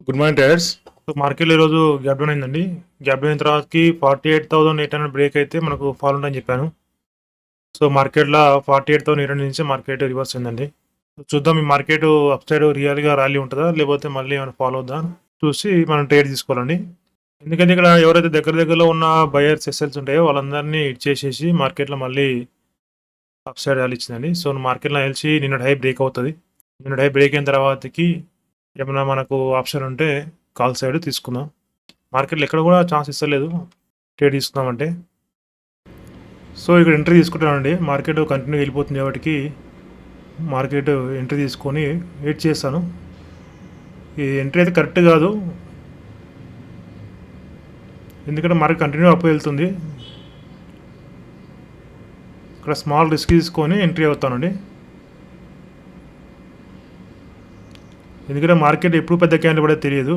Good morning traders. So మార్కెట్లో ఈరోజు gap down అయిందండి. గ్యాప్ డౌన్ అయిన తర్వాతకి 48,800 బ్రేక్ అయితే మనకు ఫాల్ ఉంటుందని చెప్పాను. సో మార్కెట్లో 48,800 నుంచి మార్కెట్ రివర్స్ అయిందండి. చూద్దాం ఈ మార్కెట్ అప్ సైడ్ రియల్గా ర్యాలీ ఉంటుందా, లేకపోతే మళ్ళీ ఏమైనా ఫాలో అవుద్దా చూసి మనం ట్రేడ్ తీసుకోవాలండి. ఎందుకంటే ఇక్కడ ఎవరైతే దగ్గరలో ఉన్న బయర్స్ ఎస్ఎల్స్ ఉంటాయో వాళ్ళందరినీ ఇచ్చేసేసి మార్కెట్లో మళ్ళీ అప్ సైడ్ ర్యాలీ ఇచ్చిందండి. సో మార్కెట్లో తెలిసి నిన్న హై బ్రేక్ అవుతుంది. నిన్న హై బ్రేక్ అయిన తర్వాతకి ఏమైనా మనకు ఆప్షన్ ఉంటే కాల్ సైడ్ తీసుకుందాం. మార్కెట్లో ఎక్కడ కూడా ఛాన్స్ ఇస్తలేదు ట్రేడ్ తీసుకుందామంటే. సో ఇక్కడ ఎంట్రీ తీసుకుంటానండి. మార్కెట్ కంటిన్యూ వెళ్ళిపోతుంది కాబట్టి మార్కెట్ ఎంట్రీ తీసుకొని వెయిట్ చేస్తాను. ఈ ఎంట్రీ అయితే కరెక్ట్ కాదు, ఎందుకంటే మార్కెట్ కంటిన్యూ అప్ వెళ్తుంది. ఇక్కడ స్మాల్ రిస్క్ తీసుకొని ఎంట్రీ అవుతానండి. ఎందుకంటే మార్కెట్ ఎప్పుడు పెద్ద క్యాండిల్ పడేది తెలియదు.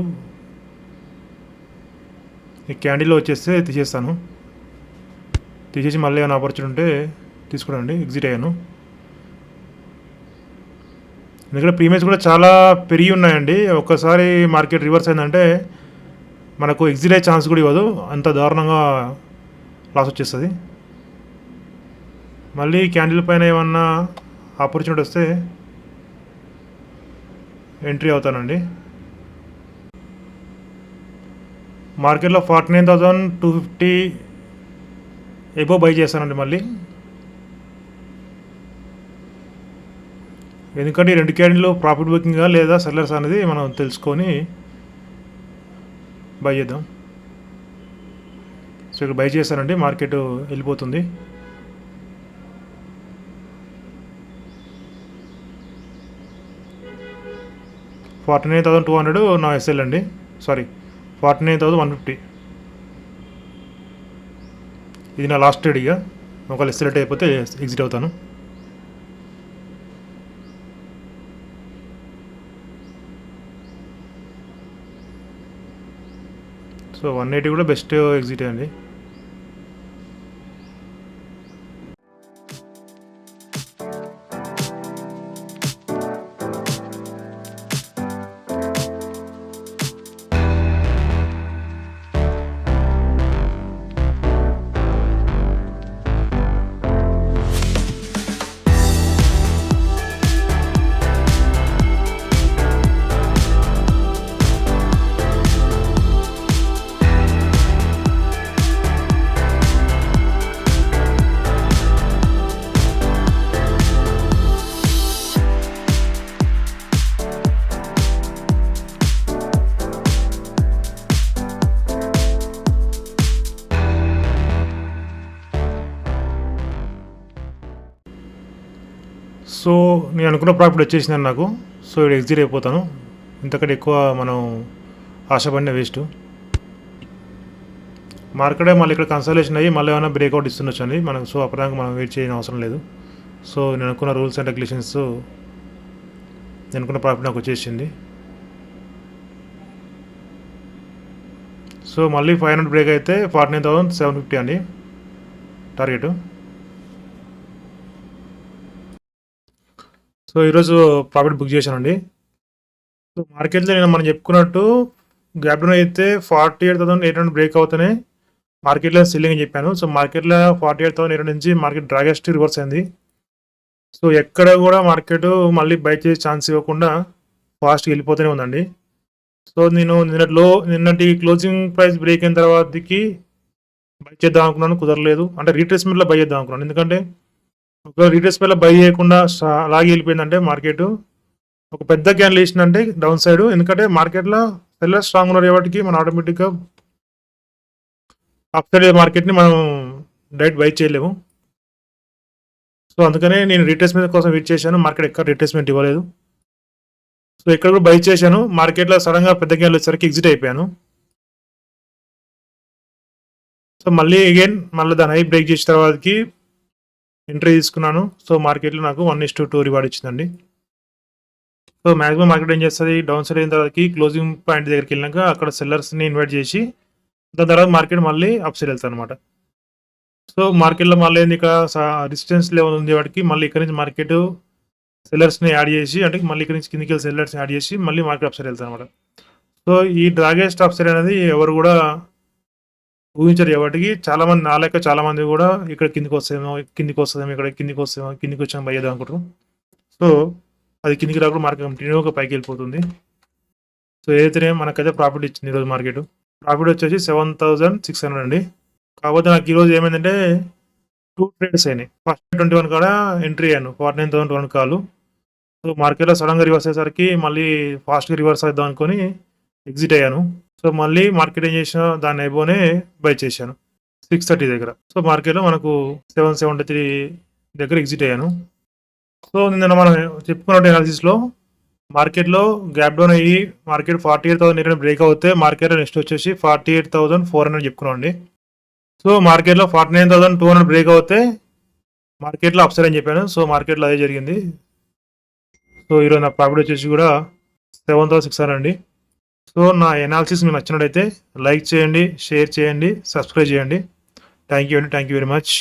ఈ క్యాండిల్లో వచ్చేస్తే తీసేస్తాను. తీసేసి మళ్ళీ ఏమైనా ఆపర్చునిటీ ఉంటే తీసుకురండి. ఎగ్జిట్ అయ్యాను. ఎందుకంటే ప్రీమియమ్స్ కూడా చాలా పెరిగి ఉన్నాయండి. ఒక్కసారి మార్కెట్ రివర్స్ అయిందంటే మనకు ఎగ్జిట్ అయ్యే ఛాన్స్ కూడా ఇవ్వదు, అంత దారుణంగా లాస్ వచ్చేస్తుంది. మళ్ళీ క్యాండిల్ పైన ఏమన్నా ఆపర్చునిటీ వస్తే ఎంట్రీ అవుతానండి. మార్కెట్లో 49,250 ఎబో బై చేస్తానండి మళ్ళీ. ఎందుకంటే ఈ రెండు క్యాండిల్ ప్రాఫిట్ బుకింగా లేదా సెల్లర్స్ అనేది మనం తెలుసుకొని బై చేద్దాం. సో ఇక్కడ బై చేస్తానండి. మార్కెట్ వెళ్ళిపోతుంది. $49,200 నా ఎస్ఎల్ అండి. సారీ, 49,150. ఇది నా లాస్ట్ ట్రేడ్. ఇక ఒకవేళ ఎస్ఎల్ అయిపోతే ఎగ్జిట్ అవుతాను. సో 180 కూడా బెస్ట్ ఎగ్జిట్ అండి. సో నేను అనుకున్న ప్రాఫిట్ వచ్చేసిందని నాకు. సో ఇక్కడ ఎగ్జిట్ అయిపోతాను. ఇంతకంటే ఎక్కువ మనం ఆశపడిన వేస్ట్. మార్కెటే మళ్ళీ ఇక్కడ కన్సల్టేషన్ అయ్యి మళ్ళీ ఏమైనా బ్రేక్అవుట్ ఇస్తుండొచ్చు అండి మనకు. సో అప్పటిదాకా మనం వెయిట్ చేయని అవసరం లేదు. సో నేను అనుకున్న రూల్స్ అండ్ రెగ్యులేషన్స్, నేను అనుకున్న ప్రాఫిట్ నాకు వచ్చేసింది. సో మళ్ళీ 500 బ్రేక్ అయితే 49,750 అండి టార్గెట్. సో ఈరోజు ప్రాఫిట్ బుక్ చేశానండి. సో మార్కెట్లో నేను మనం చెప్పుకున్నట్టు గ్యాప్ డౌన్ అయితే 48,800 బ్రేక్ అవుతానే మార్కెట్లో సెల్లింగ్ అని చెప్పాను. సో మార్కెట్లో 48,800 నుంచి మార్కెట్ డ్రాగెస్ట్ రివర్స్ అయింది. సో ఎక్కడ కూడా మార్కెట్ మళ్ళీ బై చేసే ఛాన్స్ ఇవ్వకుండా ఫాస్ట్గా వెళ్ళిపోతూనే ఉందండి. సో నేను నిన్నటి క్లోజింగ్ ప్రైస్ బ్రేక్ అయిన తర్వాతకి బై చేద్దాం అనుకున్నాను, కుదరలేదు. అంటే రీట్రేస్మెంట్లో బై చేద్దాం అనుకున్నాను. ఎందుకంటే ఒకవేళ రీట్రేస్మెంట్లో బై చేయకుండా అలాగే వెళ్ళిపోయిందంటే మార్కెట్ ఒక పెద్ద క్యాండిల్ వేసిందంటే డౌన్ సైడ్. ఎందుకంటే మార్కెట్లో సెల్లర్ స్ట్రాంగ్ ఉన్నారు కాబట్టి మనం ఆటోమేటిక్గా అప్ సైడ్ మార్కెట్ని మనం డైరెక్ట్ బై చేయలేము. సో అందుకనే నేను రీట్రేస్మెంట్ కోసం వెయిట్ చేశాను. మార్కెట్ ఎక్కడ రీట్రేస్మెంట్ ఇవ్వలేదు. సో ఇక్కడ కూడా బై చేశాను. మార్కెట్లో సడన్గా పెద్ద క్యాండిల్ వచ్చేసరికి ఎగ్జిట్ అయిపోయాను. సో మళ్ళీ దాని హై బ్రేక్ చేసిన తర్వాతకి ఎంట్రీ తీసుకున్నాను. సో మార్కెట్లో నాకు 1:2 రివార్డ్ ఇచ్చిందండి. సో మ్యాక్సిమం మార్కెట్ ఏం చేస్తుంది, డౌన్ సైడ్ అయిన తర్వాతకి క్లోజింగ్ పాయింట్ దగ్గరికి వెళ్ళినాక అక్కడ సెల్లర్స్ని ఇన్వైట్ చేసి దాని తర్వాత మార్కెట్ మళ్ళీ అప్ సైడ్ వెళ్తాను అనమాట. సో మార్కెట్లో మళ్ళీ ఇక్కడ రెసిస్టెన్స్ లెవెల్ ఉంది వాటికి, మళ్ళీ ఇక్కడ నుంచి మార్కెట్ సెల్లర్స్ని యాడ్ చేసి, అంటే మళ్ళీ ఇక్కడ నుంచి కిందికి సెల్లర్స్ని యాడ్ చేసి మళ్ళీ మార్కెట్ అప్ సైడ్ వెళ్తాను అనమాట. సో ఈ డ్రాగెస్ట్ అప్సైడ్ అనేది ఎవరు కూడా ఊహించరు ఎవరికి. చాలా మంది నా లెక్క చాలా మంది కూడా ఇక్కడ కిందికి వస్తేమో ఇక్కడ కిందికి వచ్చాము పోయేది అనుకుంటారు. సో అది కిందికి రాకుండా మార్కెట్ కంటిన్యూగా పైకి వెళ్ళిపోతుంది. సో ఏదైతే మనకైతే ప్రాఫిట్ ఇచ్చింది ఈరోజు మార్కెట్. ప్రాఫిట్ వచ్చేసి 7,600 అండి. కాకపోతే నాకు ఈరోజు ఏమైందంటే 2 ట్రేడ్స్ అయినాయి. ఫస్ట్ 21 కాడ ఎంట్రీ అయ్యాను, 49,200 కాలు. సో మార్కెట్లో సడన్గా రివర్స్ అయ్యేసరికి మళ్ళీ ఫాస్ట్గా రివర్స్ అవుదాం అనుకొని ఎగ్జిట్ అయ్యాను. సో మళ్ళీ మార్కెట్ ఏం చేసిన దాన్ని అయిపోనే బై చేశాను 6:30 దగ్గర. సో మార్కెట్లో మనకు 773 దగ్గర ఎగ్జిట్ అయ్యాను. సో నిన్న మనం చెప్పుకున్న అనాలిసిస్లో మార్కెట్లో గ్యాప్ డౌన్ అయ్యి మార్కెట్ 48,000 బ్రేక్ అవుతే మార్కెట్లో నెక్స్ట్ వచ్చేసి 48,400 చెప్పుకున్నాం అండి. సో మార్కెట్లో 49,200 బ్రేక్ అవుతే మార్కెట్లో అప్సైడ్ అని చెప్పాను. సో మార్కెట్లో అదే జరిగింది. సో ఈరోజు నా ప్రాఫిట్ వచ్చేసి కూడా 7,600 అండి. సో నా ఎనాలిసిస్ మీకు నచ్చినట్టయితే లైక్ చేయండి, షేర్ చేయండి, సబ్స్క్రైబ్ చేయండి. థ్యాంక్ యూ అండి. Thank you very much.